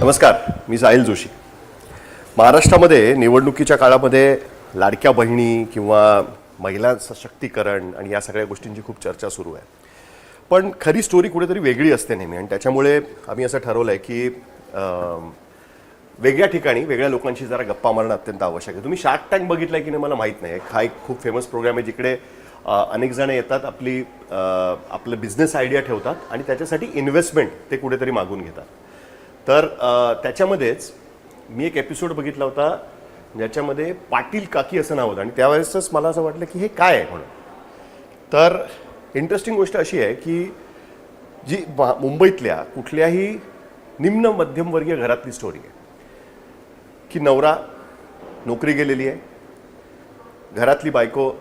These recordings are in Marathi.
नमस्कार, मी साहिल जोशी. महाराष्ट्रामध्ये निवडणुकीच्या काळामध्ये लाडक्या बहिणी किंवा महिला सशक्तीकरण आणि या सगळ्या गोष्टींची खूप चर्चा सुरू आहे. पण खरी स्टोरी कुठेतरी वेगळी असते नेहमी, आणि त्याच्यामुळे आम्ही असं ठरवलं आहे की वेगळ्या ठिकाणी वेगळ्या लोकांशी जरा गप्पा मारणं अत्यंत आवश्यक आहे. तुम्ही शार्क टँक बघितलं आहे की नाही मला माहीत नाही. हा एक खूप फेमस प्रोग्राम आहे जिकडे अनेक जण येतात, आपलं बिझनेस आयडिया ठेवतात आणि त्याच्यासाठी इन्व्हेस्टमेंट ते कुठेतरी मागून घेतात. तर त्याच्यामध्येच मी एक एपिसोड बघितला होता ज्याच्यामध्ये पाटील काकी असं नाव होतं, आणि त्यावेळेसच मला असं वाटलं की हे काय आहे म्हणून. तर इंटरेस्टिंग गोष्ट अशी आहे की जी मुंबईतल्या कुठल्याही निम्न मध्यमवर्गीय घरातली स्टोरी आहे की नवरा नोकरी गेलेली आहे, घरातली बायको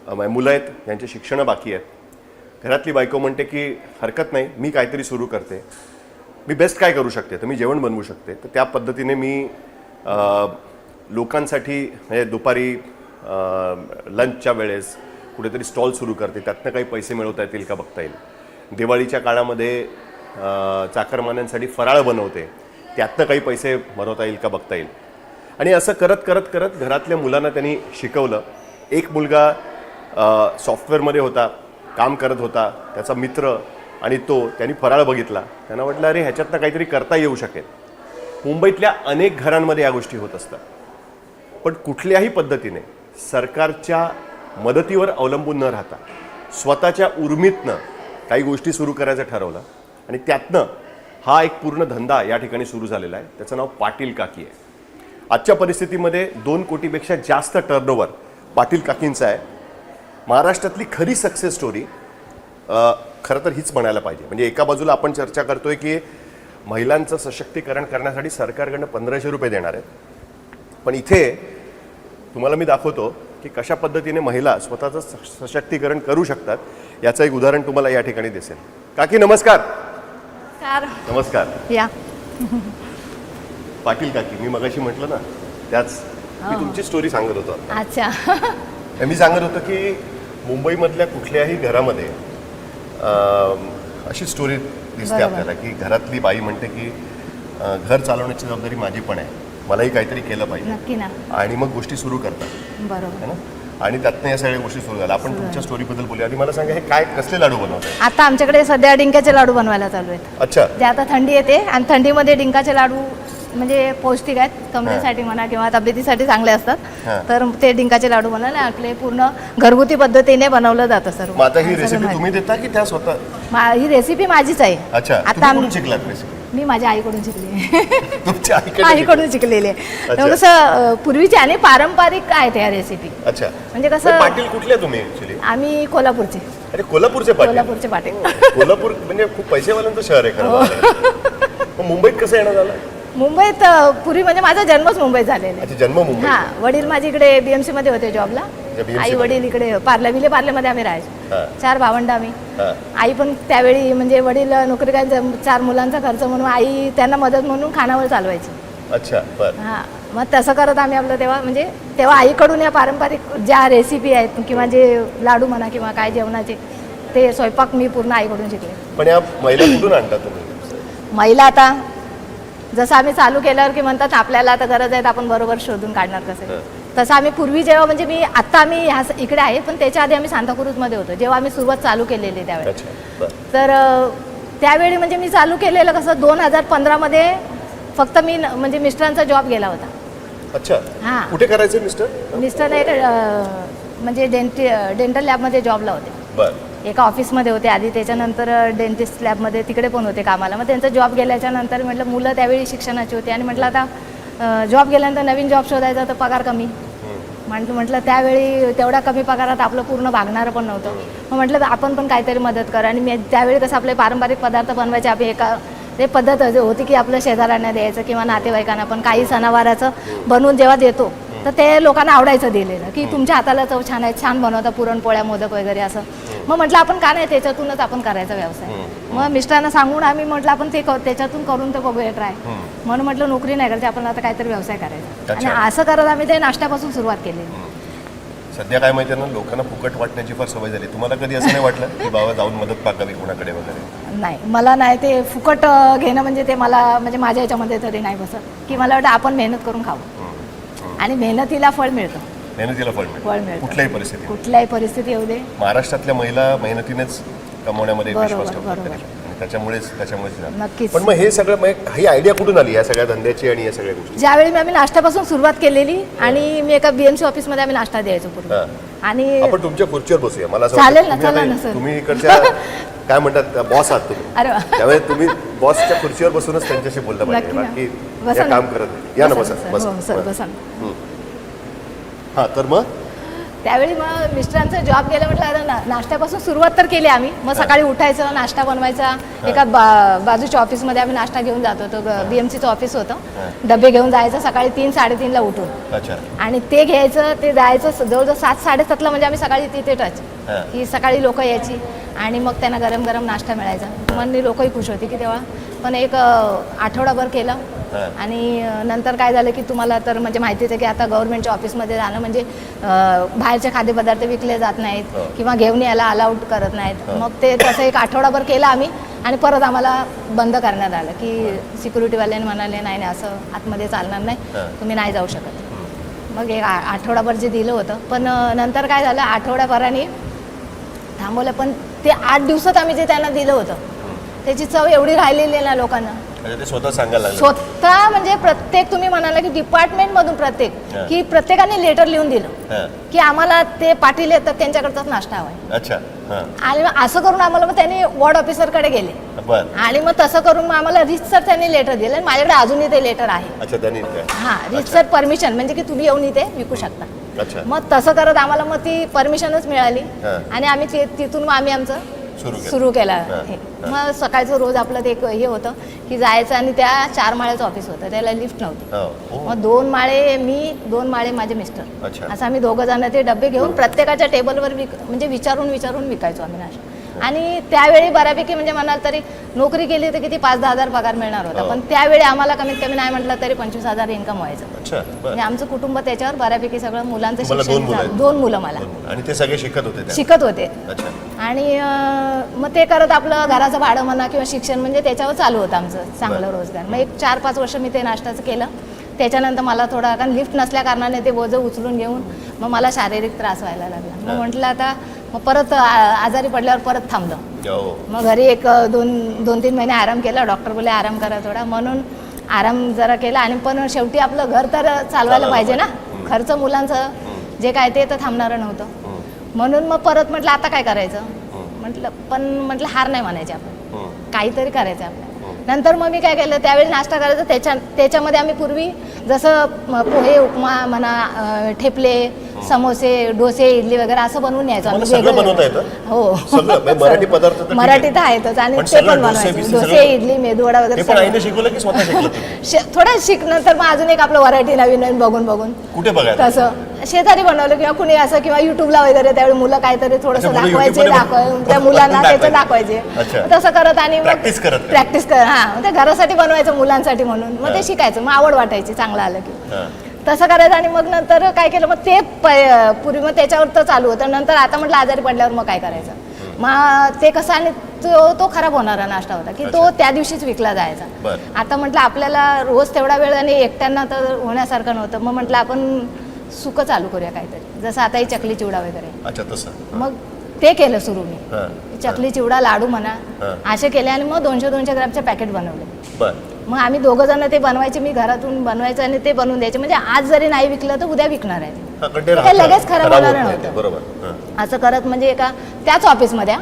मुलं आहेत, यांचे शिक्षणं बाकी आहेत. घरातली बायको म्हणते की हरकत नाही, मी काहीतरी सुरू करते, मी बेस्ट काय करू शकते, तर मी जेवण बनवू शकते. तर त्या पद्धतीने मी लोकांसाठी म्हणजे दुपारी लंचच्या वेळेस कुठेतरी स्टॉल सुरू करते, त्यातनं काही पैसे मिळवता येतील का बघता येईल. दिवाळीच्या काळामध्ये चाकरमान्यांसाठी फराळ बनवते, त्यातनं काही पैसे बनवता येईल का बघता येईल. आणि असं करत करत करत घरातल्या मुलांना त्यांनी शिकवलं. एक मुलगा सॉफ्टवेअरमध्ये होता, काम करत होता, त्याचा मित्र आणि त्यांनी फराळ बघितला, त्यांना वाटलं अरे ह्याच्यातनं काहीतरी करता येऊ शकेल. मुंबईतल्या अनेक घरांमध्ये या गोष्टी होत असतात. पण कुठल्याही पद्धतीने सरकारच्या मदतीवर अवलंबून न राहता स्वतःच्या उर्मीतनं काही गोष्टी सुरू करायचं ठरवलं, आणि त्यातनं हा एक पूर्ण धंदा या ठिकाणी सुरू झालेला आहे. त्याचं नाव पाटील काकी आहे. आजच्या परिस्थितीमध्ये 2 कोटीपेक्षा जास्त टर्नओव्हर पाटील काकींचा आहे. महाराष्ट्रातली खरी सक्सेस स्टोरी खरं तर हीच म्हणायला पाहिजे. म्हणजे एका बाजूला आपण चर्चा करतोय की महिलांचं सशक्तीकरण करण्यासाठी सरकारकडनं 1500 रुपये देणार आहेत, पण इथे तुम्हाला मी दाखवतो की कशा पद्धतीने महिला स्वतःचं सशक्तीकरण करू शकतात. याचं एक उदाहरण तुम्हाला या ठिकाणी दिसेल. काकी नमस्कार. नमस्कार. या पाटील काकी, मी मगाशी म्हटलं ना त्याच मी तुमची स्टोरी सांगत होतो. अच्छा. मी सांगत होतो की मुंबईमधल्या कुठल्याही घरामध्ये अशी स्टोरी दिसते आपल्याला की घरातली बाई म्हणते की घर चालवण्याची जबाबदारी माझी पण आहे, मलाही काहीतरी केलं पाहिजे. नक्की ना. आणि मग गोष्टी सुरू करतात. बरोबर है ना. आणि त्यातनं या सगळ्या गोष्टी सुरू झाल्या. आपण तुमच्या स्टोरीबद्दल बोलूया. आणि मला सांगा, हे काय कसले लाडू बनवताय? आता आमच्याकडे सध्या डिंकाचे लाडू बनवायला चालू आहेत. अच्छा. जे आता थंडी येते आणि थंडीमध्ये डिंकाचे लाडू म्हणजे पौष्टिक आहेत, कमरेसाठी म्हणा किंवा तब्येतीसाठी चांगले असतात. तर ते डिंकाचे लाडू बनवले आपले पूर्ण घरगुती पद्धतीने बनवलं जातं सर्व. आता ही रेसिपी तुम्ही देता की त्या स्वतः? ही रेसिपी माझीच आहे. अच्छा. आता कुठून शिकलात रेसिपी? मी माझ्या आईकडून शिकली. तुमच्या आईकडून शिकलेली आहे. तर कसं पूर्वीची आणि पारंपरिक आहेत ह्या रेसिपी. अच्छा. म्हणजे कसं पाटील कुठले तुम्ही ऍक्च्युली? आम्ही कोल्हापूरचे. अरे कोल्हापूरचे पाटील? कोल्हापूरचे पाटील. कोल्हापूर म्हणजे खूप पैसेवाल्यांचं शहर आहे खरं. मुंबईत कसं येणं झालं? मुंबईत पूर्वी म्हणजे माझा जन्मच मुंबईत झालेला आहे. जन्म मुंबई? हा. वडील माझे इकडे बीएमसी मध्ये होते जॉबला. आई वडील इकडे पार्ल्यामध्ये आम्ही राहायचो. 4 भावंड आम्ही. आई पण त्यावेळी म्हणजे वडील नोकरी करायचे, 4 मुलांचा खर्च म्हणून आई त्यांना मदत म्हणून खानावळ चालवायची. अच्छा. हा. मग तसं करत आम्ही आपलं तेव्हा आईकडून या पारंपरिक ज्या रेसिपी आहेत किंवा जे लाडू म्हणा किंवा काय जेवणाचे ते स्वयंपाक मी पूर्ण आईकडून शिकले. पण या महिला कुठून आणता तुम्ही? महिला आता जसं आम्ही चालू केल्यावर की म्हणतात आपल्याला आता गरज आहे, आपण बरोबर शोधून काढणार कसं. तसं आम्ही पूर्वी जेव्हा म्हणजे आता आम्ही इकडे आहे, पण त्याच्या आधी आम्ही सांताक्रूजमध्ये होतो जेव्हा आम्ही सुरुवात चालू केलेली त्यावेळी. तर त्यावेळी म्हणजे मी चालू केलेलं कसं 2015 मध्ये फक्त मी म्हणजे मिस्टरांचा जॉब गेला होता. अच्छा. हां. कुठे करायचे मिस्टर? मिस्टर एक म्हणजे डेंटल लॅबमध्ये जॉबला होते. बरं. एका ऑफिसमध्ये होते आधी, त्याच्यानंतर डेंटिस्ट लॅबमध्ये तिकडे पण होते कामाला. मग त्यांचा जॉब गेल्याच्या नंतर म्हटलं मुलं त्यावेळी शिक्षणाची होती आणि म्हटलं आता जॉब गेल्यानंतर नवीन जॉब शोधायचा तर पगार कमी. म्हटलं त्यावेळी तेवढा कमी पगारात आपलं पूर्ण भागणारं पण नव्हतं. मग म्हटलं आपण पण काहीतरी मदत करा. आणि मी त्यावेळी कसं आपले पारंपरिक पदार्थ बनवायचे, आपली ते पद्धत होती की आपलं शेजाऱ्यांना द्यायचं किंवा नातेवाईकांना पण काही सणावाराचं बनवून जेव्हा देतो तर ते लोकांना आवडायचं दिलेलं की तुमच्या हाताला चव छान आहे, छान बनवता पुरणपोळ्या मोदक वगैरे असं. मग म्हटलं आपण का नाही त्याच्यातूनच आपण करायचा व्यवसाय. मग मिस्टरांना सांगून आम्ही म्हटलं आपण त्याच्यातून करून तर बघूया ट्राय. म्हणून म्हटलं नोकरी नाही करायची, आपण आता काहीतरी व्यवसाय करायचा. आणि असं करत आम्ही ते नाश्त्यापासून सुरुवात केली. सध्या काय माहिती आहे ना, लोकांना फुकट वाटण्याची फार सवय झाली. तुम्हाला कधी असं नाही वाटलं की बाबा जाऊन मदत मागावी कोणाकडे वगैरे? नाही, मला नाही ते फुकट घेणं म्हणजे ते मला म्हणजे माझ्या ह्याच्यामध्ये तरी नाही बसत, की मला वाटतं आपण मेहनत करून खाऊ आणि मेहनतीला फळ मिळतं. मेहनतीला फळ फळ मिळतं मिळतं कुठल्याही परिस्थितीत. परिस्थिती येऊ दे. महाराष्ट्रातल्या महिला मेहनतीनेच कमवण्यामध्ये बरोबर, विश्वास ठेवतात बरोबर. आणि त्याच्यामुळेच झालं. नक्कीच. पण मग हे सगळं ही आयडिया कुठून आली या सगळ्या धंद्याची आणि या सगळ्या गोष्टी? ज्यावेळी आम्ही नाश्त्यापासून सुरुवात केलेली आणि मी एका BMC ऑफिसमध्ये आम्ही नाश्ता द्यायचो पूर्वी हां. आणि आपण तुमच्या खुर्चीवर बसूया. मला असं चालेल वाटतं ना, तुम्ही चला आता- ना, सर. तुम्ही इकडच्या काय म्हणतात बॉस आहात तुम्ही, अरे वा. त्यामुळे तुम्ही बॉसच्या खुर्चीवर बसूनच त्यांच्याशी बोललं पाहिजे. नक्की ना. बाकी बसा हे ना. काम करत नाही. या ना, बसा बसा. हो, सर बसा ना. हां, तर मग त्यावेळी मग मिस्टरांचा जॉब गेला म्हटलं आता नाश्त्यापासून सुरुवात तर केली आम्ही. मग सकाळी उठायचं, नाश्ता बनवायचा. एका बाजूच्या ऑफिसमध्ये आम्ही नाश्ता घेऊन जात होतो. BMCचं ऑफिस होतं. डबे घेऊन जायचं सकाळी 3-3:30ला उठून अच्छा आणि ते घ्यायचं, ते जायचं जवळजवळ 7-7:30ला म्हणजे आम्ही सकाळी तिथे टच की सकाळी लोक यायची आणि मग त्यांना गरम गरम नाश्ता मिळायचा. म्हणून लोकही खुश होती की तेव्हा. पण एक आठवडाभर केलं आणि नंतर काय झालं की तुम्हाला तर म्हणजे माहितीच आहे की आता गव्हर्नमेंटच्या ऑफिसमध्ये जाणं म्हणजे बाहेरचे खाद्यपदार्थ विकले जात नाहीत किंवा घेऊन यायला अलाउड करत नाहीत. मग ते तसं एक आठवडाभर केलं आम्ही आणि परत आम्हाला बंद करण्यात आलं की सिक्युरिटीवाल्याने म्हणाले नाही नाही असं आतमध्ये चालणार नाही, तुम्ही नाही जाऊ शकत. मग एक आठवडाभर जे दिलं होतं पण नंतर काय झालं आठवड्याभराने थांबवलं. पण ते 8 दिवसात आम्ही जे त्यांना दिलं होतं त्याची चव एवढी राहिलेली आहे ना लोकांना. ते स्वतः सांगायला लागले. स्वतः म्हणजे प्रत्येक तुम्ही म्हणाला की डिपार्टमेंटमधून प्रत्येक की प्रत्येकाने लेटर लिहून दिलं की आम्हाला ते पाटील येतात त्यांच्याकडचाच नाश्ता हवाय. अच्छा. आणि मग असं करून आम्हाला मग त्यांनी वॉर्ड ऑफिसरकडे गेले आणि मग तसं करून मग आम्हाला रितसर त्यांनी लेटर दिलं आणि माझ्याकडे अजूनही ते लेटर आहे. अच्छा, त्यांनी हां, रितसर परमिशन म्हणजे की तुम्ही येऊन इथे विकू शकता. अच्छा. मग तसं करत आम्हाला मग ती परमिशनच मिळाली आणि आम्ही तिथून मग आम्ही आमचं सुरू केला. हे मग सकाळचं रोज आपलं ते एक हे होतं की जायचं आणि त्या 4 माळ्याचं ऑफिस होतं, त्याला लिफ्ट नव्हती. मग 2 माळे मी, 2 माळे माझे मिस्टर, असं आम्ही 2 जण ते डबे घेऊन प्रत्येकाच्या टेबलवर म्हणजे विचारून विकायचो आम्ही नाश्ता. आणि त्यावेळी बऱ्यापैकी म्हणजे म्हणाल तरी नोकरी केली तर किती 5-10 हजार पगार मिळणार होता. पण त्यावेळी आम्हाला कमीत कमी नाही म्हटलं तरी 25,000 इन्कम व्हायचं. म्हणजे आमचं कुटुंब त्याच्यावर बऱ्यापैकी सगळं मुलांचं शिक्षण झालं. 2 मुलं मला आणि ते सगळे शिकत होते. आणि मग ते करत आपलं घराचं भाडं म्हणा किंवा शिक्षण म्हणजे त्याच्यावर चालू होतं आमचं चांगलं रोजगार. मग एक 4-5 वर्ष मी ते नाश्त्याचं केलं. त्याच्यानंतर मला थोडा कारण लिफ्ट नसल्या कारणाने ते बोजं उचलून घेऊन मग मला शारीरिक त्रास व्हायला लागला. मग म्हटलं आता मग परत आजारी पडल्यावर परत थांबलं. मग घरी एक 2-3 महिने आराम केला. डॉक्टर बोलले आराम करा थोडा, म्हणून आराम जरा केला. आणि पण शेवटी आपलं घर तर चालवायला पाहिजे ना, खर्च मुलांचं जे काय ते तर थांबणारं नव्हतं. म्हणून मग परत म्हटलं आता काय करायचं, म्हटलं हार नाही मानायची, आपण काहीतरी करायचं आपल्याला. नंतर मग मी काय केलं त्यावेळी नाश्ता करायचं त्याच्यामध्ये आम्ही पूर्वी जसं पोहे, उपमा म्हणा, ठेपले, समोसे, डोसे, इडली वगैरे असं बनवून यायचं हो. मराठी पदार्थ मराठी तर आहेतच आणि ते पण बनवायचं. डोसे, इडली, मेदूवडा वगैरे थोडं शिकणं. तर मग अजून एक आपलं व्हरायटी नवीन बघून कुठे बघायचं तसं शेजारी बनवलं किंवा कुणी असं किंवा युट्यूबला वगैरे त्यावेळी मुलं काहीतरी थोडंसं दाखवायचे त्या मुलांना त्याचं दाखवायचे. तसं करत आणि प्रॅक्टिस कर हां, ते घरासाठी बनवायचं मुलांसाठी म्हणून मग ते शिकायचं. मग आवड वाटायची चांगलं आलं की तसं करायचं. आणि मग नंतर काय केलं मग ते पूर्वी मग त्याच्यावर तर चालू होतं. नंतर आता म्हटलं आजारी पडल्यावर मग काय करायचं. मग ते कसं आणि तो खराब होणारा नाश्ता होता की तो त्या दिवशीच विकला जायचा. आता म्हटलं आपल्याला रोज तेवढा वेळ आणि एकट्यांना तर होण्यासारखं नव्हतं. मग म्हटलं आपण सुकं चालू करूया काहीतरी, जसं आता ही चकली चिवडा वगैरे. मग ते केलं सुरू मी. चकली चिवडा, लाडू म्हणा असे केले आणि मग 200-200 ग्रॅमचे पॅकेट बनवले. मग आम्ही 2 जण ते बनवायचे, मी घरातून बनवायचं आणि ते बनवून द्यायचे. म्हणजे आज जरी नाही विकलं तर उद्या विकणार आहे, लगेच खराब होणार नव्हतं. असं करत म्हणजे एका त्याच ऑफिसमध्ये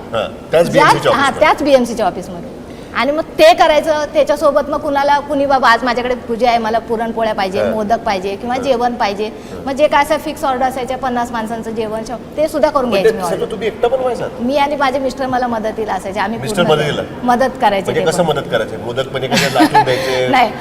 त्याच BMCच्या ऑफिसमध्ये. आणि मग ते करायचं. त्याच्यासोबत मग कुणी बाबा आज माझ्याकडे पूजा आहे, मला पुरणपोळ्या पाहिजे, मोदक पाहिजे किंवा जेवण पाहिजे. मग जे काय असं फिक्स ऑर्डर असायच्या 50 माणसांचं जेवण ते सुद्धा करून घ्यायचे. मी आणि माझे मिस्टर मला मदतीला असायचे. आम्ही मदत करायची. नाही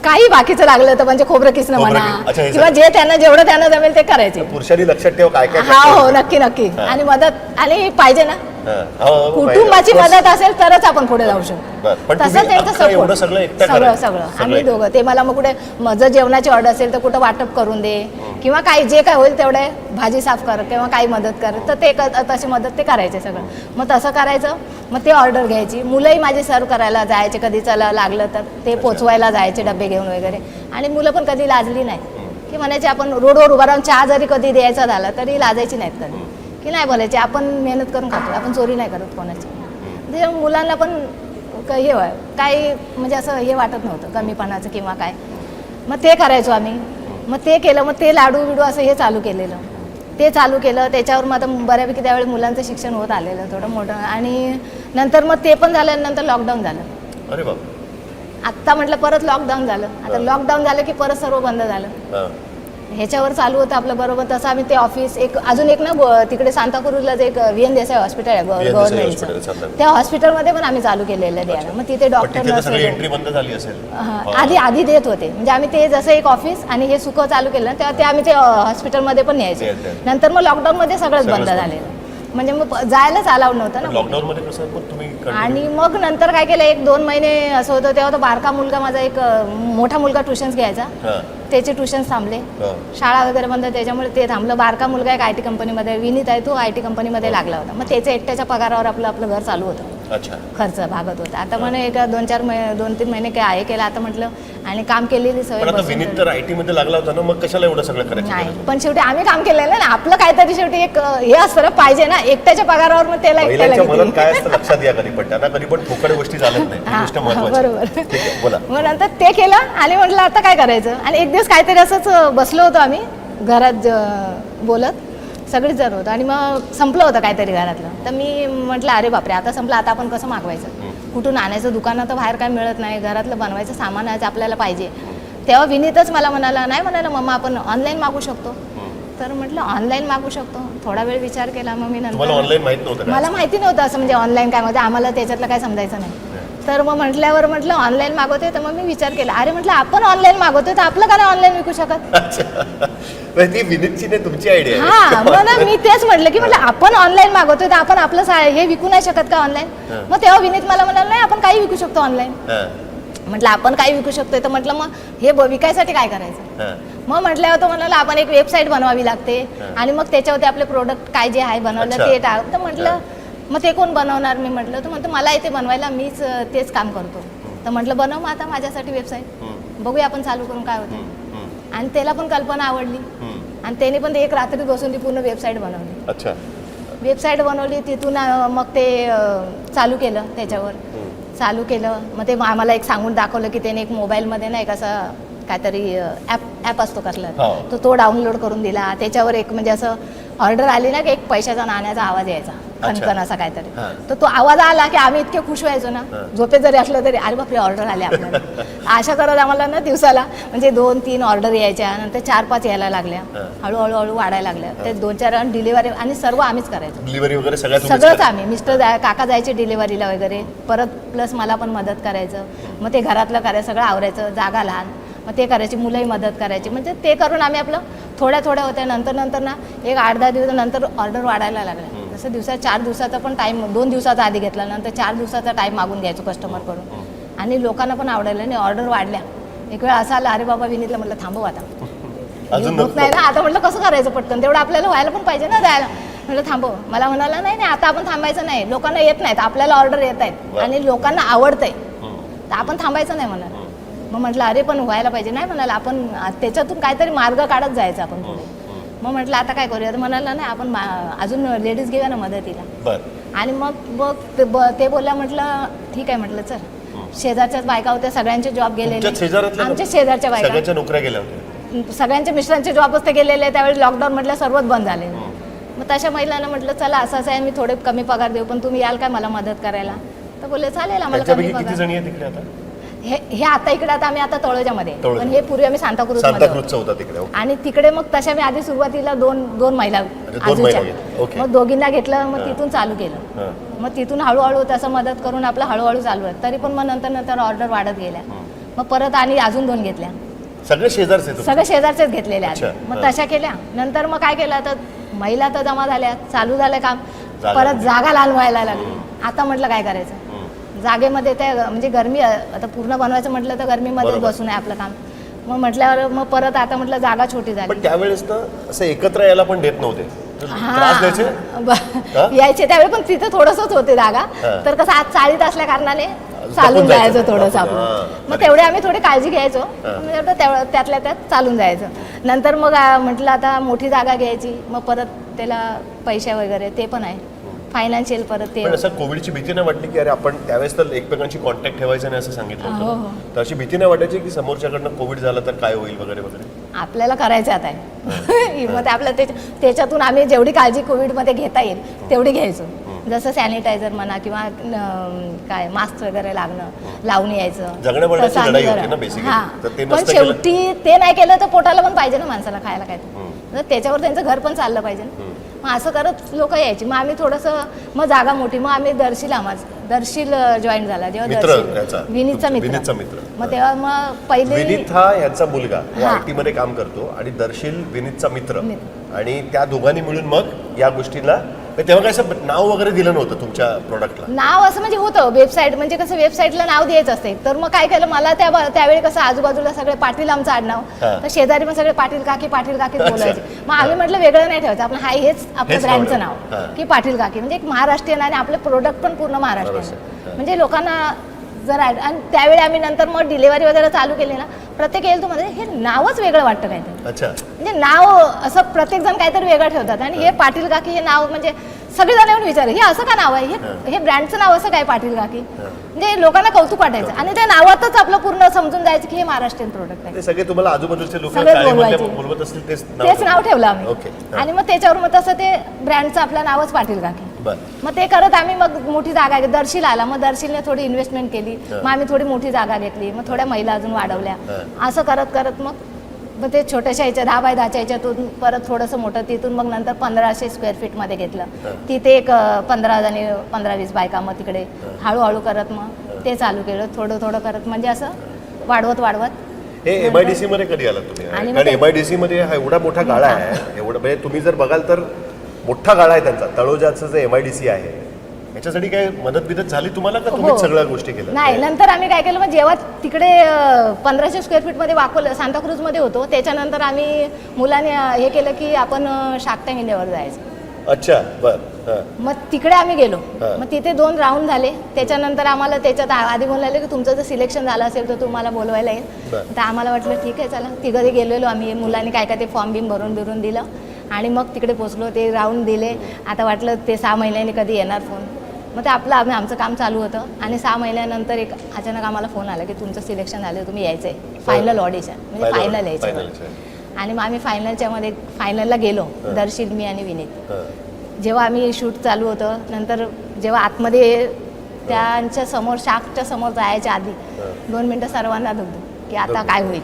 काही बाकीचं लागलं तर म्हणजे खोबरं किसणं म्हणा किंवा जे जेवढं त्यांना जमेल ते करायचे. पुरुषांनी लक्षात ठेव काय काय. हा हो, नक्की. आणि मदत आणि पाहिजे ना कुटुंबाची मदत असेल तरच आपण पुढे जाऊ शकतो. पण तसं तुम्ही त्यांचं अख्खं एवढं support. सगळं एकटं सगळं करायचं? सगळं आम्ही दोघं. ते मला मग कुठे जर जेवणाची ऑर्डर असेल तर कुठं वाटप करून दे किंवा काही जे काय होईल तेवढे भाजी साफ कर किंवा काही मदत कर, तर ते तशी मदत ते करायचे सगळं. मग तसं करायचं, मग ते ऑर्डर घ्यायची. मुलंही माझी सर्व करायला जायचे, कधी चला लागलं तर ते पोचवायला जायचे डबे घेऊन वगैरे. आणि मुलं पण कधी लाजली नाही की म्हणायचे, आपण रोडवर उभा राहून चहा जरी कधी द्यायचा झाला तरी लाजायची नाहीत कधी, की नाही बोलायचे आपण मेहनत करून खातो, आपण चोरी नाही करत कोणाची. म्हणजे मुलांना पण हे काही म्हणजे असं हे वाटत नव्हतं कमीपणाचं किंवा काय. मग ते करायचो आम्ही. मग ते केलं, मग ते लाडू बिडू असं हे चालू केलेलं. ते चालू केलं, त्याच्यावर मग आता बऱ्यापैकी त्यावेळी मुलांचं शिक्षण होत आलेलं थोडं मोठं. आणि नंतर मग ते पण झालं, नंतर लॉकडाऊन झालं. अरे बाप. आत्ता म्हटलं परत लॉकडाऊन झालं. आता लॉकडाऊन झालं की परत सर्व बंद झालं. ह्याच्यावर चालू होतं आपलं बरोबर. तसं आम्ही ते ऑफिस अजून एक ना तिकडे सांताक्रूजला जे एक VN देसाई हॉस्पिटल आहे गव्हर्नमेंटचं, त्या हॉस्पिटलमध्ये पण आम्ही चालू केलेलं द्यायला. मग तिथे डॉक्टर एंट्री बंद झाली असेल. आधी देत होते. म्हणजे आम्ही ते जसं एक ऑफिस आणि हे सुकं चालू केलं तेव्हा ते आम्ही ते हॉस्पिटलमध्ये पण न्यायचे. नंतर मग लॉकडाऊनमध्ये सगळंच बंद झालेलं. म्हणजे मग जायलाच अलाउड नव्हतं ना लॉकडाऊन मध्ये कसं मग तुम्ही आणि मग नंतर काय केलं, 1-2 महिने असं होतं. तेव्हा तो बारका मुलगा माझा एक मोठा मुलगा ट्युशन्स घ्यायचा, त्याचे ट्युशन्स थांबले, शाळा वगैरे बंद, त्याच्यामुळे ते थांबलं. बारका मुलगा एक IT कंपनीमध्ये, विनीत आहे तो, IT कंपनीमध्ये लागला होता. मग त्याच्या एकट्याच्या पगारावर आपलं घर चालू होतं, खर्च भागत होता. आता म्हणे एक 2-3 महिने काय आहे केलं. आता म्हटलं आणि काम केलेली सवय. विनीत तर IT मध्ये लागला होता ना, मग कशाला एवढं सगळं करायचं? नाही, पण शेवटी आम्ही काम केलेलं ना, आपलं काहीतरी शेवटी एक हे असतं पाहिजे ना, एकट्याच्या पगारावर. मग त्याला मनात काय असतं लक्षात या कधी, पण त्यांना कधी पण फुकट गोष्टी झाल्यात नाही. बरोबर. मग नंतर ते केलं आणि म्हटलं आता काय करायचं. आणि एक दिवस काहीतरी असंच बसलो होतो आम्ही घरात बोलत, सगळीच जण होतं. आणि मग संपलं होतं काहीतरी घरातलं. तर मी म्हटलं अरे बापरे, आता संपलं, आता आपण कसं मागवायचं, कुठून आणायचं, दुकानात बाहेर काय मिळत नाही, घरातलं बनवायचं सामान आहे आपल्याला पाहिजे. तेव्हा विनीतच मला म्हणाला, नाही म्हणाला मम्मा आपण ऑनलाईन मागू शकतो. तर म्हटलं ऑनलाईन मागू शकतो. थोडा वेळ विचार केला. मग मी नंतर मला माहिती नव्हतं असं म्हणजे ऑनलाईन काय म्हणजे आम्हाला त्याच्यातलं काय समजायचं नाही. तर मग म्हटलं ऑनलाईन मागवतोय. तर मग मी विचार केला, अरे म्हटलं आपण ऑनलाईन मागवतोय तर आपलं काय ऑनलाईन विकू शकत. ती विनीतची नाही तुमची आयडिया. हा, मग मी तेच म्हटलं की म्हटलं आपण ऑनलाईन मागवतोय तर आपण आपलं हे विकू नाही शकत का ऑनलाईन. मग तेव्हा विनीत मला म्हणाला, नाही आपण काही विकू शकतो ऑनलाईन. म्हटलं आपण काही विकू शकतोय. तर म्हटलं मग हे विकायसाठी काय करायचं. मग म्हटल्यावर तो म्हणाला आपण एक वेबसाईट बनवावी लागते आणि मग त्याच्यावरती आपले प्रोडक्ट काय जे आहे बनवलं ते टाक. तर म्हटलं मग ते कोण बनवणार. मी म्हटलं तर म्हणतो मला इथे बनवायला मीच तेच काम करतो. तर म्हटलं बनव मग आता माझ्यासाठी वेबसाईट, बघूया आपण चालू करून काय होतं. आणि त्याला पण कल्पना आवडली आणि त्याने पण एक रात्री बसून ती पूर्ण वेबसाईट बनवली. वेबसाईट बनवली, तिथून मग ते चालू केलं. त्याच्यावर चालू केलं. मग ते आम्हाला एक सांगून दाखवलं की त्याने एक मोबाईलमध्ये नाही कसं काहीतरी ॲप असतो कसला, तो डाउनलोड करून दिला. त्याच्यावर एक म्हणजे असं ऑर्डर आली ना की एक पैशाचा नाण्याचा आवाज यायचा, खणखण असा काहीतरी. तर तो आवाज आला की आम्ही इतके खुश व्हायचो ना, झोपेत जरी असलं तरी अरे बापरे ऑर्डर आले आपल्याला. अशा करत आम्हाला ना दिवसाला म्हणजे 2-3 ऑर्डर यायच्या, नंतर 4-5 यायला लागल्या, हळूहळू वाढायला लागल्या. ते 2-4 डिलिव्हरी आणि सर्व आम्हीच करायचो. डिलिव्हरी वगैरे सगळंच आम्ही. मिस्टर काका जायचे डिलिव्हरीला वगैरे, परत प्लस मला पण मदत करायचं. मग ते घरातलं करायचं, सगळं आवरायचं, जागा लहान, मग ते करायची, मुलंही मदत करायची. म्हणजे ते करून आम्ही आपलं थोड्या होत्या. नंतर ना एक 8-10 दिवस नंतर ऑर्डर वाढायला लागल्या. जसं 4 दिवसाचा पण टाईम, 2 दिवसाचा आधी घेतला, नंतर 4 दिवसाचा टाईम मागून घ्यायचो कस्टमरकडून. आणि लोकांना पण आवडायला आणि ऑर्डर वाढल्या. एक वेळ असं आला, अरे बाबा विनीतला म्हटलं थांबव आता, होत नाही ना आता. म्हटलं कसं करायचं पटकन, तेवढं आपल्याला व्हायला पण पाहिजे ना जायला. म्हटलं थांबव. मला म्हणाला नाही आता आपण थांबायचं नाही, लोकांना येत नाहीत, आपल्याला ऑर्डर येत आहेत आणि लोकांना आवडतंय, तर आपण थांबायचं नाही म्हणाला. मग म्हटलं अरे पण व्हायला पाहिजे. नाही म्हणाला आपण त्याच्यातून काहीतरी मार्ग काढत जायचं आपण पुढे. मग म्हटलं आता काय करूया. तर म्हणाला नाही आपण अजून लेडीज घेऊया ना मदतीला. आणि मग ते बोलल्या. म्हटलं ठीक आहे. म्हटलं चल, शेजारच्याच बायका होत्या, सगळ्यांचे जॉब गेलेले, आमच्या शेजारच्या बायका नोकऱ्या गेल्या होत्या, सगळ्यांच्या मिस्टरांचे जॉब असते गेलेले. त्यावेळी लॉकडाऊन म्हटलं सर्वच बंद झाले. मग तशा महिलांना म्हटलं चला असं आहे, मी थोडे कमी पगार देऊ, पण तुम्ही याल काय मला मदत करायला. तर बोलले चालेल आम्हाला कमी पगार. हे आता इकडे आता आम्ही आता तळोजामध्ये, पण हे पूर्वी आम्ही सांताक्रूजमध्ये होता तिकडे. आणि तिकडे मग तशा मी आधी सुरुवातीला दोन महिला आजूच्या, मग दोघींना घेतलं, मग तिथून चालू केलं. मग तिथून हळूहळू तसं मदत करून आपलं हळूहळू चालू आहे. तरी पण मग नंतर ऑर्डर वाढत गेल्या. मग परत आणि अजून 2 घेतल्या. सगळे शेजारचेच घेतलेले आधी. मग तशा केल्या. नंतर मग काय केलं, तर महिला तर जमा झाल्या, चालू झालं काम. परत जागा लहान व्हायला लागली. आता म्हटलं काय करायचं, जागेमध्ये त्या म्हणजे गरमी आता पूर्ण बनवायचं म्हटलं तर गरमीमध्ये बरोबर. बसून आहे आपलं काम. मग म्हटल्यावर मग परत आता म्हटलं जागा छोटी झाली. पण त्यावेळेस ना असं एकत्र यायला पण देत नव्हते, त्रास द्यायचे. हा? यायचे त्यावेळी पण तिथे थोडंसंच होते जागा. हा. तर कसं आज चाळीत असल्या कारणाने जपून चालून जायचं. जायचं थोडंसं हा. आपलं. मग तेवढे आम्ही थोडी काळजी घ्यायचो. म्हणजे त्यातल्या त्यात चालून जायचं. नंतर मग म्हटलं आता मोठी जागा घ्यायची, मग परत त्याला पैसे वगैरे ते पण आहे, फायनान्शियल परत ते. पण असं कोविडची भीती नाही वाटली की अरे आपण त्यावेळेस तर एकमेकांशी कॉन्टॅक्ट ठेवायचं नाही असं सांगितलं हो, होतं, हो. तर अशी भीती नाही वाटायची की समोरच्याकडनं कोविड झालं तर काय होईल वगैरे वगैरे? आपल्याला करायचं आता आहे. मग ते आपल्या त्याच्यातून आम्ही जेवढी काळजी कोविडमध्ये घेता येईल तेवढी घ्यायचो. जसं सॅनिटायझर म्हणा किंवा काय मास्क वगैरे लावून यायचं. जगण्याबद्दलची तसं आम्ही लढाई होती जरा- ना बेसिकली, हा. तर ते पण नसतं केलं. शेवटी ते नाही केलं तर पोटाला पण पाहिजे ना माणसाला खायला काय तर त्याच्यावर त्यांचं घर पण चाललं पाहिजे ना. मग असं करत लोक यायची. मग आम्ही थोडंसं मग जागा मोठी, मग आम्ही दर्शील जॉईन झाला जेव्हा मित्र याचा, विनीतचा विनीतचा मित्र. मग तेव्हा मग पहिले विनीत हा यांचा मुलगा हा. आयटी मध्ये काम करतो आणि दर्शील विनीतचा मित्र, आणि त्या दोघांनी मिळून मग या गोष्टीला, तेव्हा काय असं नाव वगैरे दिलं नव्हतं तुमच्या प्रोडक्टला? नाव असं म्हणजे होतं वेबसाईट, म्हणजे कसं वेबसाईटला नाव द्यायचं असते. तर मग काय केलं, मला त्यावेळी कसं आजूबाजूला सगळे पाटील आमचं आडनाव, हा. तर शेजारी मग सगळे पाटील काकी बोलायचे. मग आम्ही म्हटलं वेगळं नाही ठेवायचं, आपलं हेच आपलं हेच ब्रँडचं नाव. नाव हा. की पाटील काकी, म्हणजे एक महाराष्ट्रीयन आणि आपलं प्रोडक्ट पण पूर्ण महाराष्ट्रीयन. म्हणजे लोकांना जर आणि त्यावेळी आम्ही नंतर मग डिलिव्हरी वगैरे चालू केली ना, प्रत्येक येईल तुम्हाला हे नावच वेगळं वाटतं काहीतरी. अच्छा. म्हणजे नाव असं प्रत्येक जण काहीतरी वेगळं ठेवतात. आणि हे पाटील काकी हे नाव म्हणजे सगळेजण येऊन विचार हे असं का नाव आहे, हे ब्रँडचं नाव असं काय पाटील काकी, म्हणजे लोकांना कौतुक वाटायचं. आणि त्या नावातच आपलं पूर्ण समजून जायचं की हे महाराष्ट्रीयन प्रोडक्ट आहे. ते सगळे तुम्हाला आजूबाजूचे लोक सगळे बोलवायचे. बोलवत असतील तेच नाव ठेवलं आम्ही. ओके. आणि मग त्याच्यावर मग तसं ते ब्रँडचं आपलं नावच पाटील काकी. बरं. मग ते करत आम्ही मग मोठी जागा घेतली. दर्शील आला, मग दर्शीलने थोडी इन्व्हेस्टमेंट केली, मग आम्ही थोडी मोठी जागा घेतली, मग थोड्या महिला अजून वाढवल्या. असं करत करत मग ते छोट्याशा ह्याच्या 10 बाय 10च्या ह्याच्यातून परत थोडंसं मोठं, तिथून मग नंतर 1500 स्क्वेअर फीटमध्ये घेतलं. तिथे एक 15-20 बायका, मग तिकडे हळूहळू करत मग ते चालू केलं, थोडं थोडं करत, म्हणजे असं वाढवत. हे एमआयडीसी मध्ये कधी आलात तुम्ही? आणि कारण एमआयडीसी मध्ये हा एवढा मोठा गाळा आहे, एवढं म्हणजे तुम्ही जर बघाल तर मोठा गाळा आहे त्यांचा. तळोजाचं जे एमआयडीसी आहे याच्यासाठी काय मदत झाली तुम्हाला का तुम्ही हो. सगळ्या गोष्टी केल्या? नाही, नंतर आम्ही काय केलं, मग जेव्हा तिकडे 1500 स्क्वेअर फीटमध्ये वाकोल सांताक्रूजमध्ये होतो, त्याच्यानंतर आम्ही मुलाने हे केलं की आपण शार्क टँक इंडियावर जायचं. अच्छा, बर. मग तिकडे आम्ही गेलो. हा. मग तिथे 2 राऊंड झाले. त्याच्यानंतर आम्हाला त्याच्यात आधी बोलायला की तुमचं जर सिलेक्शन झालं असेल तर तुम्हाला बोलवायला येईल. बरं. तर आम्हाला वाटलं ठीक आहे चला, तिघंही गेलेलो आम्ही. मुलांनी काय ते फॉर्म बिम भरून दिलं आणि मग तिकडे पोचलो. ते राऊंड दिले. आता वाटलं ते 6 महिन्यांनी कधी येणार फोन. मग ते आमचं काम चालू होतं. आणि 6 महिन्यानंतर एक अचानक आम्हाला फोन आला की तुमचं सिलेक्शन झालं, तुम्ही यायचं आहे फायनल ऑडिशन, म्हणजे फायनल यायचं. आणि मग आम्ही फायनलला गेलो, दर्शील, मी आणि विनीत. जेव्हा आम्ही शूट चालू होतं, नंतर जेव्हा आतमध्ये त्यांच्या समोर शार्कच्या समोर जायच्या आधी 2 मिनटं सर्वांना दुखतो की आता काय होईल.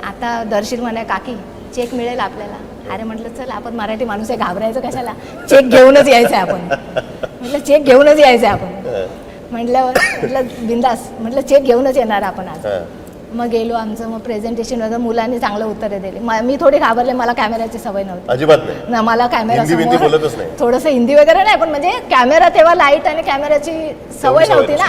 आता दर्शील म्हणे काकी चेक मिळेल आपल्याला. अरे म्हटलं चल, आपण मराठी माणूस आहे, घाबरायचं कशाला, चेक घेऊनच यायचं आहे आपण. म्हटलं चेक घेऊनच यायचं आहे आपण. म्हटलं बिंदास, म्हटलं चेक घेऊनच येणार आपण आज. मग गेलो आमचं, मग प्रेझेंटेशन वगैरे मुलांनी चांगलं उत्तरं दिली. मी थोडी घाबरले, मला कॅमेऱ्याची सवय नव्हती अजिबात नाही ना, मला हिंदी कॅमेरा बोलतच नाही. थोडंसं हिंदी वगैरे नाही, पण म्हणजे कॅमेरा तेव्हा लाईट आणि कॅमेऱ्याची सवय नव्हती ना.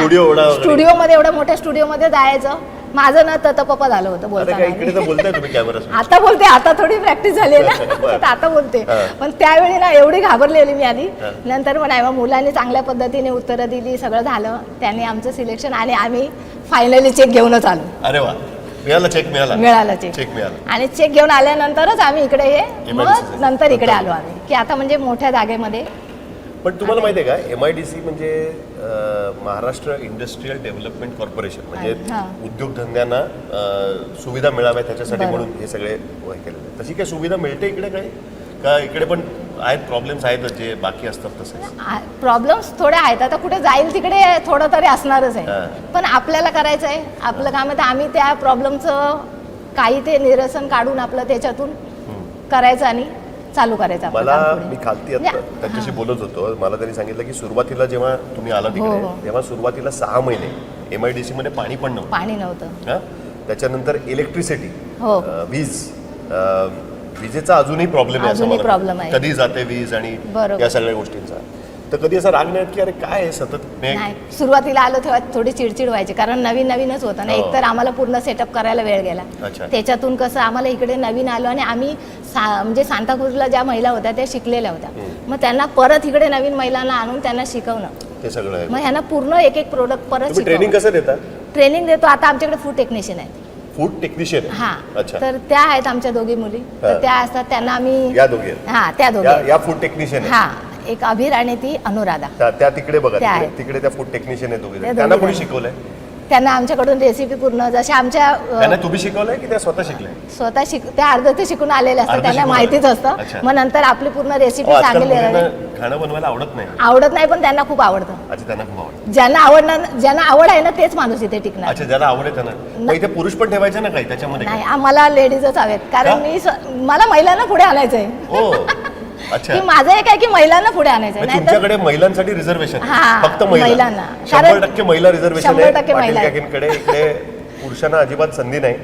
स्टुडिओमध्ये एवढ्या मोठ्या स्टुडिओमध्ये जायचं, माझं ना तपपा झालं होतं बोलताना. इकडे तर बोलताय तुम्ही कॅमेरा. आता बोलते, आता थोडी प्रॅक्टिस झाली आहे ना, तर आता बोलते. पण त्यावेळी ना एवढी घाबरलेली मी आधी. नंतर पण मग मुलांनी चांगल्या पद्धतीने उत्तरं दिली, सगळं झालं. त्यांनी आमचं सिलेक्शन आणि आम्ही फायनली चेक घेऊनच आलो. अरे वा, मिळाला चेक? मिळाला चेक मिळाला. आणि चेक घेऊन आल्यानंतरच आम्ही इकडे मग नंतर इकडे आलो आम्ही की आता म्हणजे मोठ्या जागेमध्ये. पण तुम्हाला माहिती आहे का, एमआयडीसी म्हणजे महाराष्ट्र इंडस्ट्रियल डेव्हलपमेंट कॉर्पोरेशन, म्हणजे उद्योगधंद्यांना सुविधा मिळाव्या त्याच्यासाठी म्हणून हे सगळे हे केलेले. तशी काय सुविधा मिळते इकडे काय, का इकडे पण आहेत प्रॉब्लेम्स आहेत जे बाकी असतात तसे? प्रॉब्लेम्स थोडे आहेत. आता कुठे जाईल तिकडे थोडं तरी असणारच आहे. पण आपल्याला करायचं आहे, आपलं काम आहे, तर आम्ही त्या प्रॉब्लेमचं काही ते निरसन काढून आपलं त्याच्यातून करायचं आणि चालू करायचं. मला मी खालती त्याच्याशी बोलत होतो, मला त्यांनी सांगितलं की सुरुवातीला जेव्हा तुम्ही आला तिकडे तेव्हा सुरुवातीला 6 महिने एमआयडीसी मध्ये पाणी नव्हतं. त्याच्यानंतर इलेक्ट्रिसिटी, विजेचा अजूनही प्रॉब्लेम आहे, कधी जाते वीज आणि या सगळ्या गोष्टींचा. तर कधी असा राग नाही की अरे काय आहे सतत नाही, सुरुवातीला आलो तेव्हा थोडी चिडचिड व्हायची, कारण नवीनच होतं ना. एकतर आम्हाला पूर्ण सेटअप करायला वेळ गेला. अच्छा. त्याच्यातून कसं आम्हाला इकडे नवीन आलो आणि आम्ही म्हणजे सांताक्रूजला ज्या महिला होत्या त्या शिकलेल्या होत्या. मग त्यांना परत इकडे नवीन महिलांना आणून त्यांना शिकवणं, ते सगळं आहे. मग ह्यांना पूर्ण एक एक प्रोडक्ट परत ट्रेनिंग कसं देता? ट्रेनिंग देतो. आता आमच्याकडे फूड टेक्निशियन आहेत. Food technician? हा, अच्छा. तर त्या आहेत आमच्या दोघी मुली. तर त्या असतात, त्यांना आम्ही या दोघी आहेत? हा, त्या दोघी. या फूड टेक्निशियन? हा, एक अभिर आणि ती अनुराधा. त्या तिकडे बघा, त्या आहेत. तिकडे त्या फूड टेक्निशियन आहेत दोघी. त्या त्यांना दोघी कोणी जण. शिकवलंय? त्यांना आमच्याकडून रेसिपी पूर्ण जसे आमच्या त्यांना तुम्ही शिकवलंय की त्या स्वतः शिकल्या? स्वतः त्या अर्ध ते शिकून आलेले असतात, अर्ध त्यांना शिकून माहितीच आले. असतं. अच्छा. मग नंतर आपली पूर्ण रेसिपी आजकाल सांगितली मुलींना आहे. खाणं बनवायला आवडत नाही. आवडत नाही, पण त्यांना खूप आवडतं. अच्छा, त्यांना खूप आवडतं. ज्यांना आवड आहे ना तेच माणूस इथे टिकणार. अच्छा, ज्याला आवड आहे त्यांना. मग इथे पुरुष पण ठेवायचे ना काही त्याच्यामध्ये? नाही, आम्हाला लेडीजच हवेत, कारण मला महिलांना पुढे आणायचंय. हो, अच्छा. की माझं एक आहे की महिलांना पुढे आणायचंय. म्हणजे नाही तर तुमच्याकडे महिलांसाठी रिझर्वेशन? हा, फक्त महिलांना. 100% महिला रिझर्वेशन 100% महिला आहे. काकींकडे. इकडे पुरुषांना अजिबात संधी नाही,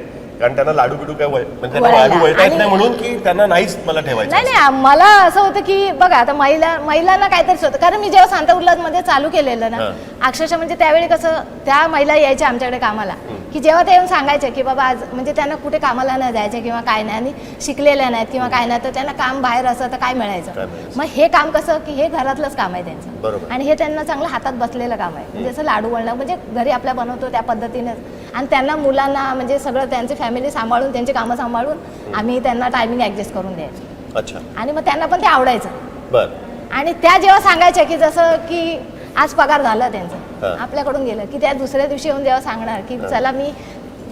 कारण त्यांना लाडू बिडू काय म्हणजे त्यांना वळायला. लाडू वळता येत नाही आणि- म्हणून की त्यांना नाहीच मला ठेवायचं. नाही, मला असं होतं की बघा आता महिलांना काहीतरी होतं, कारण मी जेव्हा सांताक्रूजमध्ये चालू केलेलं ना, अक्षरशः म्हणजे त्यावेळी कसं त्या महिला यायच्या आमच्याकडे कामाला, की जेव्हा ते येऊन सांगायचे की बाबा आज म्हणजे त्यांना कुठे कामाला न जायचं किंवा काय नाही, आणि शिकलेल्या नाहीत किंवा काय नाही, तर त्यांना काम बाहेर असं तर काय मिळायचं. मग हे काम कसं की हे घरातलंच काम आहे त्यांचं. बरोबर. आणि हे त्यांना चांगलं हातात बसलेलं काम आहे. म्हणजे जसं लाडू वळणं म्हणजे घरी आपल्या बनवतो त्या पद्धतीनेच, आणि त्यांना मुलांना म्हणजे सगळं त्यांची फॅमिली सांभाळून त्यांची कामं सांभाळून आम्ही त्यांना टायमिंग ॲडजस्ट करून द्यायचो. अच्छा. आणि मग त्यांना पण ते आवडायचं. बर. आणि त्या जेव्हा सांगायच्या की जसं की आज पगार झाला त्यांचा, हा. आपल्याकडून गेलं की त्या दुसऱ्या दिवशी येऊन जेव्हा सांगणार की चला मी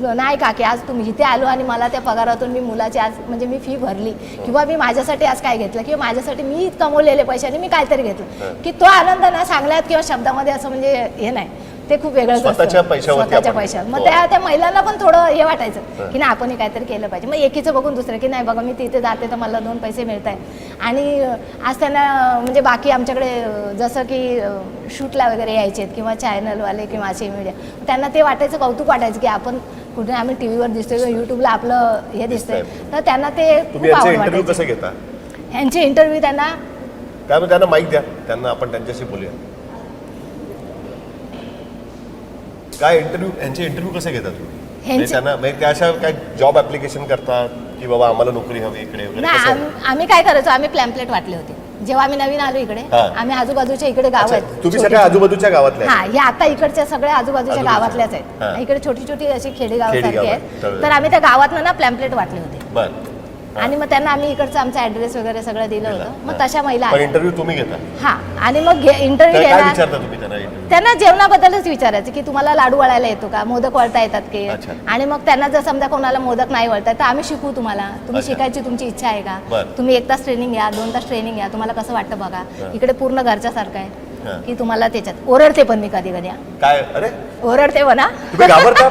नाही का की आज तुम्ही इथे आलो आणि मला त्या पगारातून मी मुलाची आज म्हणजे मी फी भरली, किंवा मी माझ्यासाठी आज काय घेतलं, किंवा माझ्यासाठी मी कमवलेले पैशाने मी काहीतरी घेतलं, की तो आनंद ना सांगण्यात किंवा शब्दामध्ये असं म्हणजे हे नाही, ते खूप वेगळंच असतं. स्वतःच्या पैशावरती स्वतःच्या आपण- पैशावर. मग हो. त्या महिलांना पण थोडं हे वाटायचं की नाही आपण हे काहीतरी केलं पाहिजे. मग एकीचं बघून दुसरं की नाही बघा मी तिथे जाते तर मला 2 पैसे मिळत आहे. आणि आज त्यांना म्हणजे बाकी आमच्याकडे जसं की शूटला वगैरे यायचे किंवा चॅनलवाले किंवा असे मीडिया, त्यांना ते वाटायचं, कौतुक वाटायचं की आपण कुठे आम्ही टीव्हीवर दिसतोय किंवा युट्यूबला आपलं हे दिसतंय, तर त्यांना ते तुम्ही खूप यांचे आवड इंटरव्ह्यू वाटायची. कसे घेता? यांचे इंटरव्ह्यू त्यांना त्यामुळे त्यांना माईक द्या, त्यांना आपण त्यांच्याशी बोलूया. काय यांचे इंटरव्ह्यू कसे घेतात तुम्ही? म्हणजे त्यांना म्हणजे त्या अशा काय जॉब ऍप्लिकेशन करतात की बाबा आम्हाला नोकरी हवी इकडे वगैरे नाही, कसं? आम्ही काय करायचो, आम्ही प्लॅम्पलेट वाटले होते जेव्हा आम्ही नवीन आलो इकडे. हा. आम्ही आजूबाजूच्या इकडे गाव अच्छा, आहेत तुम्ही छोटी- सगळ्या आजूबाजूच्या गावातल्या हा, हे आता इकडच्या सगळ्या आजूबाजूच्या आजूबाजूच्या. गावातल्याच हा. आहेत. इकडे छोटी छोटी अशी खेडेगाव सारखी खेडेगाव आहेत, आहेत. तळं. तर आम्ही त्या गावातनं ना प्लॅम्पलेट वाटले होते. बर. आणि मग त्यांना आम्ही इकडचा आमचा ऍड्रेस वगैरे सगळं दिलं होतं. मग तशा महिला पण आल्या. इंटरव्ह्यू तुम्ही घेता? हा, आणि मग इंटरव्ह्यू काय घेणार, विचारता तुम्ही त्यांना इंटरव्ह्यू? त्यांना जेवणाबद्दलच विचारायचं की तुम्हाला लाडू वळायला येतो का, मोदक वळता येतात की. अच्छा. आणि मग त्यांना जर समजा कोणाला मोदक नाही वळतात तर आम्ही शिकवू तुम्हाला, तुम्ही अच्छा. शिकायची तुमची इच्छा आहे का, बरं. तुम्ही 1 तास ट्रेनिंग घ्या, 2 तास ट्रेनिंग घ्या, तुम्हाला कसं वाटतं बघा. इकडे पूर्ण घरच्या सारखं हा. आहे की तुम्हाला त्याच्यात ओरडते पण मी कधी कधी. काय? अरे ओरडते म्हणा. तुम्ही घाबरता?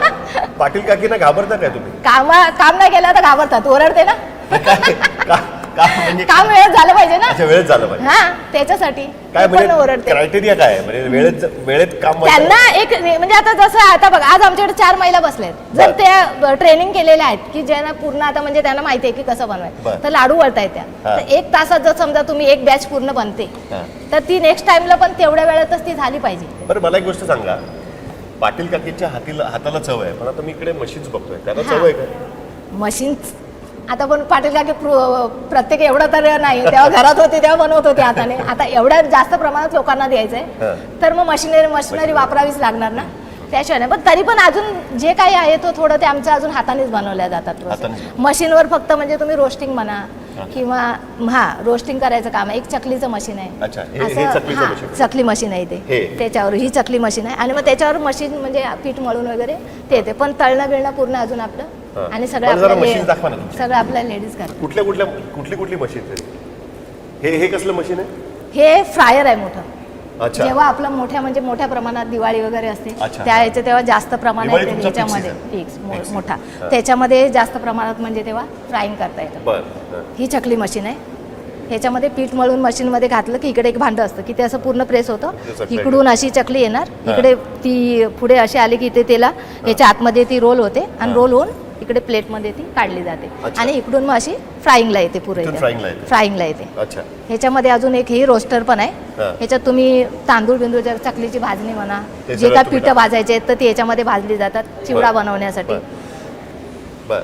पाटील काकींना घाबरता काय तुम्ही? काम नाही केलं तर घाबरतात, ओरडते ना. म्हणजे काम वेळेत झालं पाहिजे ना. अच्छा, वेळेत झालं पाहिजे. हा, त्याच्यासाठी काय ते पण म्हणजे ओरडते. क्रायटेरिया काय आहे? म्हणजे वेळेत काम व्हायचं? त्यांना एक म्हणजे आता जसं आता बघा आज आमच्याकडे 4 महिला बसल्यात, जर त्या ट्रेनिंग केलेल्या आहेत की ज्यांना पूर्ण आता म्हणजे त्यांना माहिती आहे की कसं बनवायचं, बरं. तर लाडू वळता येत्या. हा. तर 1 तासात जर समजा तुम्ही एक बॅच पूर्ण बनते, हा. तर ती नेक्स्ट टाइमला पण तेवढ्या वेळातच ती झाली पाहिजे. बरं, मला एक गोष्ट सांगा, पाटील काकींच्या हाताला चव आहे, पण आता मी इकडे मशीन्स बघतोय, त्याला चव आहे का? मशीन आता पण पाटील काकी प्रत्येक एवढं तर नाही, तेव्हा घरात होते तेव्हा बनवत होते हाताने. आता एवढ्या जास्त प्रमाणात लोकांना द्यायचंय हा. तर मग मशिनरी वापरावीच लागणार ना, त्याशिवाय नाही. पण तरी पण अजून जे काही आहे तो थोडं ते आमच्या अजून हातानेच बनवल्या जातात. हाताने. मशीनवर फक्त म्हणजे तुम्ही रोस्टिंग म्हणा किंवा रोस्टिंग करायचं काम आहे. एक चकलीचं मशीन आहे. अच्छा, हे चकलीचं हा, मशीन. चकली मशीन आहे हे. ते, त्याच्यावर ही चकली मशीन आहे. आणि मग त्याच्यावर मशीन म्हणजे पीठ मळून वगैरे ते येते, पण तळणं बिळणं पूर्ण अजून आपलं. आणि सगळं मला जरा आपल्या machines दाखवा ना तुमची. सगळं आपल्या लेडीज करतात. कुठली मशीन हे कसलं मशीन आहे? हे फ्रायर आहे मोठं. अच्छा. जेव्हा आपलं मोठ्या प्रमाणात दिवाळी वगैरे असते अच्छा. त्या ह्याच्या तेव्हा जास्त प्रमाणात दिवाळी तुमचा ह्याच्यामध्ये fix season. फिक्स मोठा हा. त्याच्यामध्ये जास्त प्रमाणात म्हणजे तेव्हा फ्राईंग करता येतं. बरं. ही चकली मशीन आहे. ह्याच्यामध्ये पीठ मळून मशीनमध्ये घातलं की इकडे एक भांडं असतं की ते असं पूर्ण प्रेस होतं. चकली. इकडून अशी चकली येणार, इकडे ती पुढे अशी आली की इथे त्याला ह्याच्या आतमध्ये ती रोल होते आणि रोल होऊन इकडे प्लेटमध्ये ती काढली जाते अच्छा. आणि इकडून मग अशी फ्राईंगला येते पुरे इथून फ्राईंगला येते. फ्राईंगला येते. अच्छा. ह्याच्यामध्ये अजून एक ही रोस्टर पण आहे. हा. ह्याच्यात तुम्ही तांदूळ बिंदूळ चकलीची भाजणी म्हणा, ते जे सगळं काय तुम्ही पिठं भाजायचे आहेत तर ती याच्यामध्ये भाजली जातात चिवडा बरं. बनवण्यासाठी. बर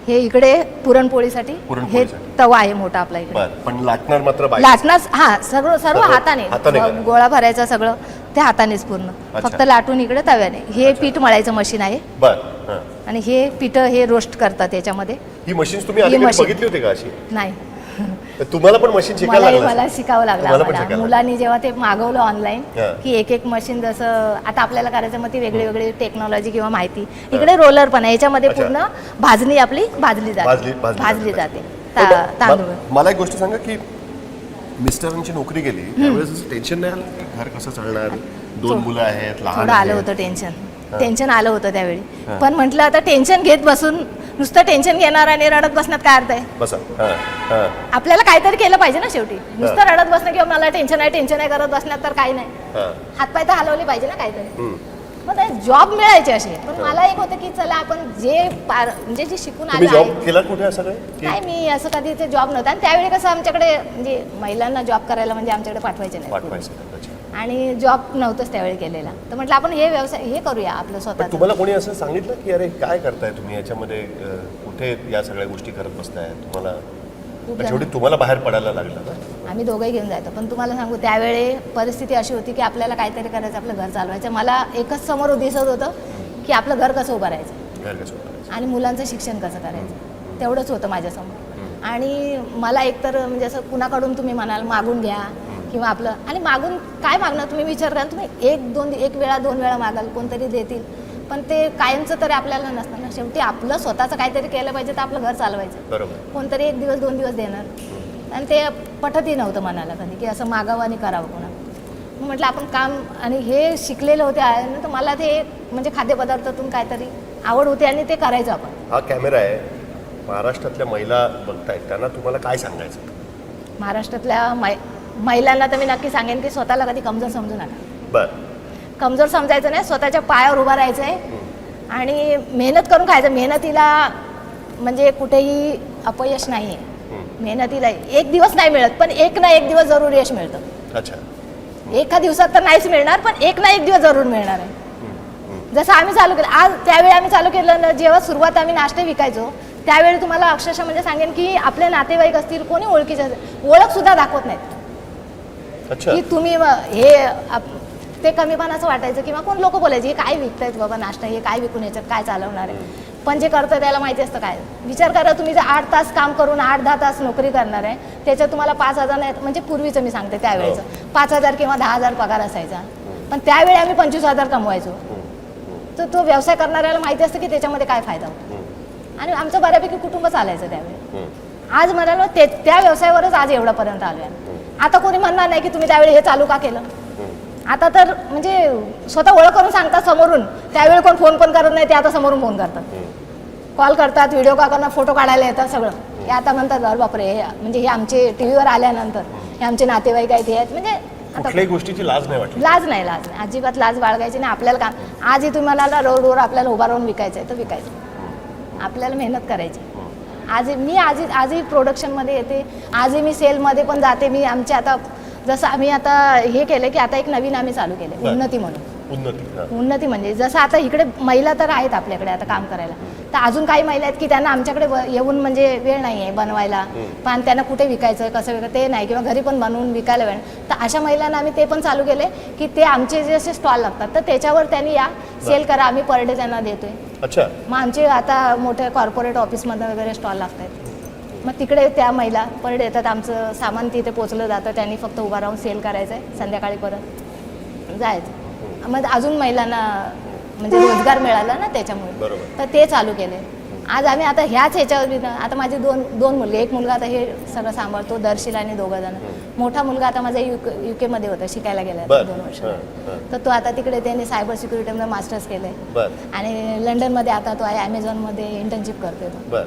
हे इकडे पुरणपोळीसाठी हे पुरणपोळीसाठी. तवा आहे मोठा आपला इकडे. बर, पण लाटणार मात्र बाईक. लाटणार हा सर्व सर्व हाताने करायचं. गोळा भरायचा सगळं ते हातानेच पूर्ण. अच्छा. फक्त लाटून इकडे तव्याने. हे पीठ मळायचं मशीन आहे बर. हां. आणि हे पीठ हे रोस्ट करतात याच्यामध्ये. ही मशीन तुम्ही अलीकडे मशीन. बघितली होती का अशी? नाही, तर तुम्हाला पण मशीन शिकायला लागलं मला असेल? शिकावं लागलं तुम्हाला पण आम्हाला. शिकायला मुलांनी जेव्हा ते मागवलं ऑनलाईन हा. की एक एक मशीन जसं आता आपल्याला करायचं मग ती वेगळी वेगळी टेक्नॉलॉजी किंवा माहिती. इकडे रोलर पण आहे याच्यामध्ये अच्छा. पूर्ण भाजणी आपली भाजली जाते. भाजली जाते तांदूळ. मला एक गोष्ट सांगा की मिस्टरांची नोकरी गेली त्यावेळेस असं टेन्शन नाही आलं की घर कसं चालणार, 2 मुलं आहेत, लहान थोडं आलं आहेत. होतं टेन्शन आलं होतं त्यावेळी. पण म्हटलं आता टेन्शन घेत बसून नुसतं टेन्शन घेणार आणि रडत बसण्यात काय अर्थ आहे. बसा. हां, हां. आपल्याला काहीतरी केलं पाहिजे ना शेवटी. नुसतं रडत बसणं किंवा मला टेन्शन आहे करत बसण्यात तर काही नाही. हां. हातपाय तर हलवले पाहिजे ना काहीतरी. हम्म. मग जॉब मिळायचे असे. पण मला एक होतं की चला आपण म्हणजे जे शिकून तुम्ही आले जॉब आहे. केला कुठे असं काय की नाही, मी असं कधी ते जॉब नव्हता. आणि त्यावेळी कसं आमच्याकडे म्हणजे महिलांना जॉब करायला म्हणजे आमच्याकडे पाठवायचे नाही पाठवायचं? अच्छा. आणि जॉब नव्हतंच त्यावेळी केलेला. तर म्हटलं आपण हे व्यवसाय हे करूया आपलं पण स्वतः. तुम्हाला कोणी असं सांगितलं की अरे काय करताय तुम्ही याच्यामध्ये, कुठे या सगळ्या गोष्टी करत बसताय तुम्हाला? शेवटी तुम्हाला बाहेर पडायला लागलं ना? आम्ही दोघंही घेऊन जायचो. पण तुम्हाला सांगू त्यावेळी परिस्थिती अशी होती की आपल्याला काहीतरी करायचं, आपलं घर चालवायचं. मला एकच समोर दिसत होतं की आपलं घर कसं उभारायचं घर कसं करायचं? आणि मुलांचं शिक्षण कसं करायचं, तेवढंच होतं माझ्यासमोर. आणि मला एकतर म्हणजे असं कुणाकडून तुम्ही म्हणाल मागून घ्या किंवा आपलं, आणि मागून काय मागणार तुम्ही विचार कराल. तुम्ही एक वेळा 2 वेळा मागाल, कोणतरी देतील, पण ते कायमचं तरी आपल्याला नसतं ना. शेवटी आपलं स्वतःचं काहीतरी केलं पाहिजे तर आपलं घर चालवायचं. बरोबर. कोणतरी 1 दिवस 2 दिवस देणार. आणि ते पटतही नव्हतं मनाला कधी की असं मागावं आणि करावं कोणा. मग म्हटलं आपण काम, आणि हे शिकलेले होते आहे ना, तर मला ते म्हणजे खाद्यपदार्थातून काहीतरी आवड होती आणि ते करायचं आपण. हा कॅमेरा आहे, महाराष्ट्रातल्या महिला बघतायत, त्यांना तुम्हाला काय सांगायचं? महाराष्ट्रातल्या महिलांना तर मी नक्की सांगेन की स्वतःला कधी कमजोर समजू नका. बर. कमजोर समजायचं नाही, स्वतःच्या पायावर उभं राहायचं आहे आणि मेहनत करून खायचं. मेहनतीला म्हणजे कुठेही अपयश नाही आहे. मेहनतीला एक दिवस नाही मिळत, पण एक ना एक दिवस जरूर यश मिळतं. अच्छा. एका दिवसात तर नाहीच मिळणार, पण एक ना एक दिवस जरूर मिळणार आहे. जसं आम्ही चालू केलं आज, त्यावेळी आम्ही चालू केलं ना, जेव्हा सुरुवात आम्ही नाश्ते विकायचो त्यावेळी तुम्हाला अक्षरशः म्हणजे सांगेन की आपले नातेवाईक असतील, कोणी ओळखीचे असतील, ओळख सुद्धा दाखवत नाहीत. अच्छा. की तुम्ही हे ते कमीपणाचं वाटायचं किंवा कोण लोक बोलायचे हे काय विकतायत बाबा नाश्ता, हे काय विकून याच्यात काय चालवणार आहे. पण जे करतं त्याला माहिती असतं काय. विचार करा तुम्ही जर 8 तास काम करून 8-10 तास नोकरी करणार आहे, त्याच्यात तुम्हाला 5,000 नाही, म्हणजे पूर्वीचं मी सांगते त्यावेळेचं 5,000 किंवा 10,000 पगार असायचा. पण त्यावेळी आम्ही 25,000 कमवायचो. तर तो व्यवसाय करणाऱ्याला माहिती असतं की त्याच्यामध्ये काय फायदा होतो. आणि आमचं बऱ्यापैकी कुटुंब चालायचं त्यावेळी. आज म्हणालो त्या व्यवसायावरच आज एवढ्यापर्यंत आलो आहे. आता कोणी म्हणणार नाही की तुम्ही त्यावेळी हे चालू का केलं. आता तर म्हणजे स्वतः ओळख करून सांगतात समोरून. त्यावेळी कोण फोन पण करत नाही, ते आता समोरून फोन करतात, कॉल करतात, व्हिडिओ कॉल करणार, फोटो काढायला येतात सगळं. हे आता म्हणतात अरे बापरे, म्हणजे हे आमचे टीव्हीवर आल्यानंतर हे आमचे नातेवाईक आहेत, हे आहेत. म्हणजे कुठल्याही गोष्टीची लाज नाही वाटली? लाज नाही अजिबात लाज बाळगायची नाही. आपल्याला काम आजही तुम्हाला रोडवर आपल्याला उभा राहून विकायचं आहे तर विकायचं. आपल्याला मेहनत करायची. आजही प्रोडक्शनमध्ये येते, आजही मी सेलमध्ये पण जाते. मी आमच्या आता जसं आम्ही आता हे केलं की आता एक नवीन आम्ही चालू केलं उन्नती म्हणून. उन्नती म्हणजे जसं आता इकडे महिला तर आहेत आपल्याकडे आता काम करायला, तर अजून काही महिला आहेत की त्यांना आमच्याकडे येऊन म्हणजे वेळ नाही आहे बनवायला, पण त्यांना कुठे विकायचं कसं विकायचं ते नाही, किंवा घरी पण बनवून विकायला वेळ. तर अशा महिलांना आम्ही ते पण चालू केले की ते आमचे जे असे स्टॉल लागतात तर त्याच्यावर त्यांनी या सेल करा, आम्ही पर डे त्यांना देतोय. अच्छा. मग आमचे आता मोठ्या कॉर्पोरेट ऑफिसमध्ये वगैरे स्टॉल लागत आहेत, मग तिकडे त्या महिला पर डे येतात. आमचं सामान तिथे पोचलं जातं, त्यांनी फक्त उभा राहून सेल करायचं आहे, संध्याकाळी परत जायचं. मग अजून महिलांना म्हणजे रोजगार मिळाला ना त्याच्यामुळे, तर ते चालू केले. आज आम्ही आता ह्याच ह्याच्यावर आता माझे दोन मुलगे, एक मुलगा आता हे सगळं सांभाळतो, दर्शील आणि 2 जण. मोठा मुलगा आता माझा UK मध्ये होता, शिकायला गेला 2 वर्ष. तर तो आता तिकडे त्याने सायबर सिक्युरिटीमध्ये मास्टर्स केलंय आणि लंडनमध्ये आता तो आहे Amazonमध्ये इंटर्नशिप करतोय.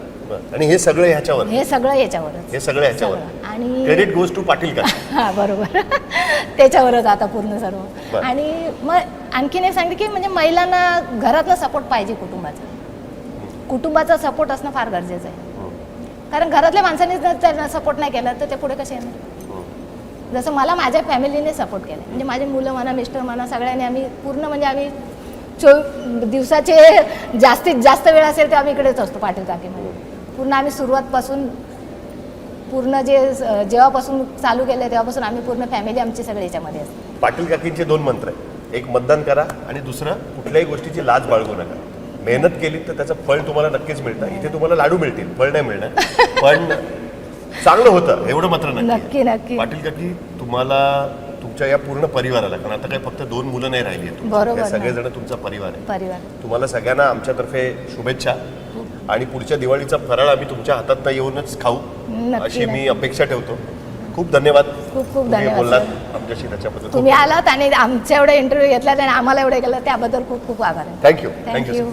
आणि हे सगळं ह्याच्यावर? हे सगळं याच्यावरच. हे सगळं ह्याच्यावर. आणि क्रेडिट गोज टू पाटील का? हा बरोबर. त्याच्यावरच आता पूर्ण सर्व. आणि मग आणखीन एक सांगते की म्हणजे महिलांना घरातनं सपोर्ट पाहिजे कुटुंबाचा. कुटुंबाचा सपोर्ट असणं फार गरजेचं आहे. कारण घरातल्या माणसांनी जर त्यांना सपोर्ट नाही केला तर ते पुढे कसे येणार. जसं मला माझ्या फॅमिलीने सपोर्ट केला, म्हणजे माझे मुलं म्हणा, मिस्टर म्हणा, सगळ्यांनी आम्ही पूर्ण म्हणजे आम्ही दिवसाचे जास्तीत जास्त वेळ असेल तर आम्ही इकडेच असतो पाटील काकीमध्ये. पूर्ण आम्ही सुरुवातपासून पूर्ण जेव्हापासून चालू केलं तेव्हापासून आम्ही पूर्ण फॅमिली आमची सगळी याच्यामध्ये असते. पाटील काकींचे 2 मंत्र आहेत, एक मतदान करा आणि दुसरं कुठल्याही गोष्टीची लाज बाळगू नका. मेहनत केली तर त्याचं फळ तुम्हाला नक्कीच मिळतं. इथे तुम्हाला लाडू मिळतील, फळ नाही मिळणार, पण चांगलं होतं एवढं मात्र नक्की नक्की. पाटील काकी तुम्हाला, तुमच्या या पूर्ण परिवाराला, कारण आता काही फक्त 2 मुलं नाही राहिली आहेत, बरोबर, सगळेजण तुमचा परिवार आहे. परिवार तुम्हाला सगळ्यांना आमच्यातर्फे शुभेच्छा आणि पुढच्या दिवाळीचा फराळ आम्ही तुमच्या हातात येऊनच खाऊ अशी मी अपेक्षा ठेवतो. खूप धन्यवाद. खूप तुम्ही धन्यवाद बोललात सर. आमच्याशी, त्याच्याबद्दल तुम्ही आलात आणि आमच्या एवढा इंटरव्ह्यू घेतला आणि आम्हाला एवढं केलं त्याबद्दल खूप खूप आभार आहे. थँक्यू. थँक्यू.